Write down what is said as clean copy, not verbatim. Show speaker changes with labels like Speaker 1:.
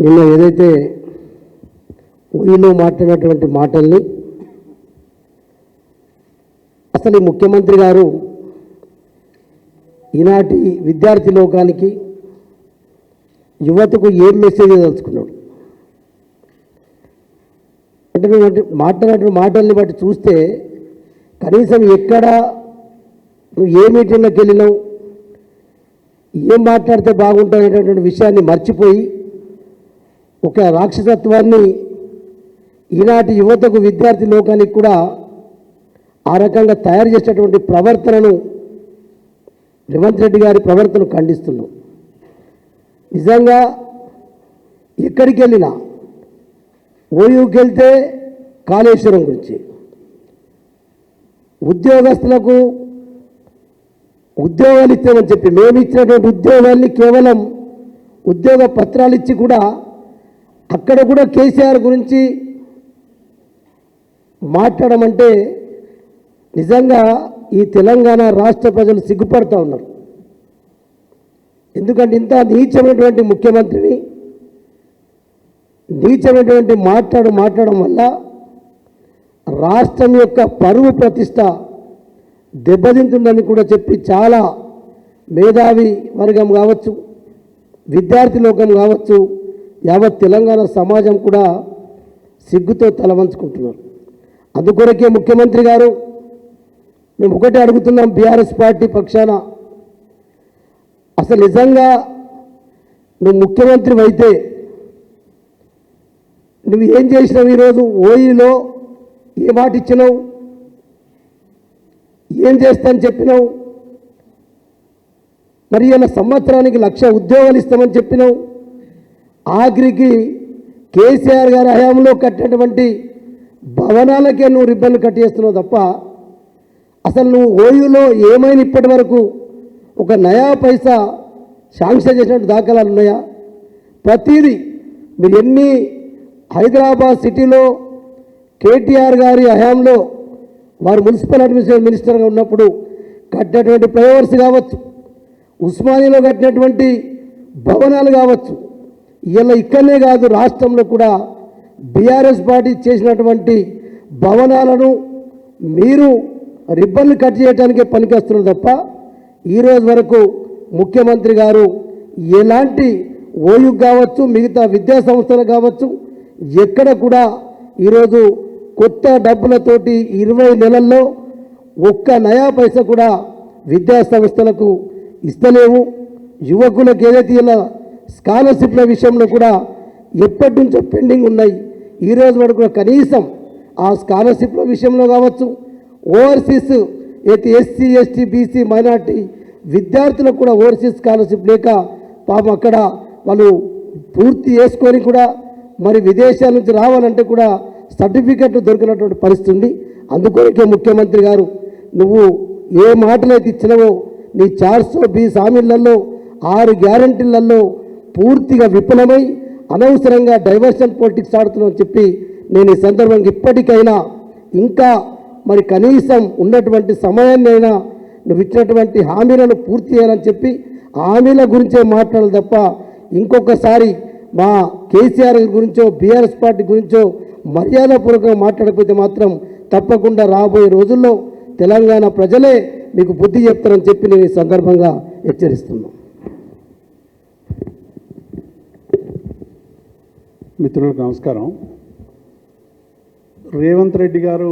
Speaker 1: నిన్న ఏదైతే ఊరిలో మాట్లాడినటువంటి మాటల్ని అసలు ముఖ్యమంత్రి గారు ఈనాటి విద్యార్థి లోకానికి యువతకు ఏం మెసేజ్ తెలుసుకున్నాడు అంటే మాట్లాడిన మాటల్ని బట్టి చూస్తే కనీసం ఎక్కడ నువ్వు ఏ మీటింగ్లోకి వెళ్ళినావు ఏం మాట్లాడితే బాగుంటుందనేటువంటి విషయాన్ని మర్చిపోయి ఒక రాక్షసత్వాన్ని ఈనాటి యువతకు విద్యార్థి లోకానికి కూడా ఆ రకంగా తయారు చేసేటువంటి ప్రవర్తనను రేవంత్ రెడ్డి గారి ప్రవర్తనను ఖండిస్తున్నాం. నిజంగా ఎక్కడికి వెళ్ళినా ఓయూకి వెళ్తే కాళేశ్వరం గురించి, ఉద్యోగస్తులకు ఉద్యోగాలు ఇచ్చామని చెప్పి మేము ఇచ్చినటువంటి ఉద్యోగాల్ని కేవలం ఉద్యోగ పత్రాలు ఇచ్చి కూడా అక్కడ కూడా కేసీఆర్ గురించి మాట్లాడమంటే నిజంగా ఈ తెలంగాణ రాష్ట్ర ప్రజలు సిగ్గుపడుతూ ఉన్నారు. ఎందుకంటే ఇంత నీచమైనటువంటి ముఖ్యమంత్రిని నీచమైనటువంటి మాట్లాడడం వల్ల రాష్ట్రం యొక్క పరువు ప్రతిష్ట దెబ్బతింటుందని కూడా చెప్పి చాలా మేధావి వర్గం కావచ్చు, విద్యార్థి లోకం కావచ్చు, యావత్ తెలంగాణ సమాజం కూడా సిగ్గుతో తలవంచుకుంటున్నారు. అందుకొరకే ముఖ్యమంత్రి గారు మేము ఒకటే అడుగుతున్నాం బీఆర్ఎస్ పార్టీ పక్షాన, అసలు నిజంగా నువ్వు ముఖ్యమంత్రి అయితే నువ్వు ఏం చేసినావు? ఈరోజు ఓయిలో ఏ మాట ఇచ్చినావు? ఏం చేస్తానని చెప్పినావు? మరి ఇలా సంవత్సరానికి 1,00,000 ఉద్యోగాలు ఇస్తామని చెప్పినావు. ఆఖరికి కేసీఆర్ గారి హయాంలో కట్టినటువంటి భవనాలకే నువ్వు రిబ్బన్లు కట్టేస్తున్నావు తప్ప అసలు నువ్వు ఓయూలో ఏమైనా ఇప్పటి వరకు ఒక నయా పైసా శాంక్షన్ చేసినట్టు దాఖలాలు ఉన్నాయా? ప్రతిదీ మీరు ఎన్ని హైదరాబాద్ సిటీలో కేటీఆర్ గారి హయాంలో వారు మున్సిపల్ అడ్మినిస్ట్రేషన్ మినిస్టర్గా ఉన్నప్పుడు కట్టినటువంటి ఫ్లైఓవర్స్ కావచ్చు, ఉస్మానియాలో కట్టినటువంటి భవనాలు కావచ్చు, ఇలా ఇక్కడనే కాదు రాష్ట్రంలో కూడా బీఆర్ఎస్ పార్టీ చేసినటువంటి భవనాలను మీరు రిబ్బన్లు కట్ చేయడానికే పనికొస్తున్నారు తప్ప ఈరోజు వరకు ముఖ్యమంత్రి గారు ఎలాంటి ఓయూ కావచ్చు, మిగతా విద్యా సంస్థలు కావచ్చు, ఎక్కడ కూడా ఈరోజు కొత్త డబ్బులతోటి 20 నెలల్లో ఒక్క నయా పైసా కూడా విద్యా సంస్థలకు ఇస్తలేవు. యువకులకు ఏదైతే ఇలా స్కాలర్షిప్ల విషయంలో కూడా ఎప్పటి నుంచో పెండింగ్ ఉన్నాయి. ఈరోజు వరకు కూడా కనీసం ఆ స్కాలర్షిప్ల విషయంలో కావచ్చు, ఓవర్సీస్ అయితే ఎస్సీ ఎస్టీ బీసీ మైనార్టీ విద్యార్థులకు కూడా ఓవర్సీస్ స్కాలర్షిప్ లేక పాపం అక్కడ వాళ్ళు పూర్తి చేసుకొని కూడా మరి విదేశాల నుంచి రావాలంటే కూడా సర్టిఫికెట్లు దొరికినటువంటి పరిస్థితి ఉంది. అందుకొరకే ముఖ్యమంత్రి గారు నువ్వు ఏ మాటలైతే ఇచ్చినావో నీ 420 హామీలలో 6 గ్యారంటీలలో పూర్తిగా విఫలమై అనవసరంగా డైవర్షన్ పొలిటిక్స్ ఆడుతున్నావు అని చెప్పి నేను ఈ సందర్భంగా ఇప్పటికైనా ఇంకా మరి కనీసం ఉన్నటువంటి సమయాన్ని అయినా నువ్వు ఇచ్చినటువంటి హామీలను పూర్తి చేయాలని చెప్పి హామీల గురించే మాట్లాడాలి తప్ప ఇంకొకసారి మా కేసీఆర్ గురించో బీఆర్ఎస్ పార్టీ గురించో మర్యాదపూర్వకంగా మాట్లాడకపోతే మాత్రం తప్పకుండా రాబోయే రోజుల్లో తెలంగాణ ప్రజలే మీకు బుద్ధి చెప్తారని చెప్పి నేను ఈ సందర్భంగా హెచ్చరిస్తున్నాను.
Speaker 2: మిత్రులకు నమస్కారం. రేవంత్ రెడ్డి గారు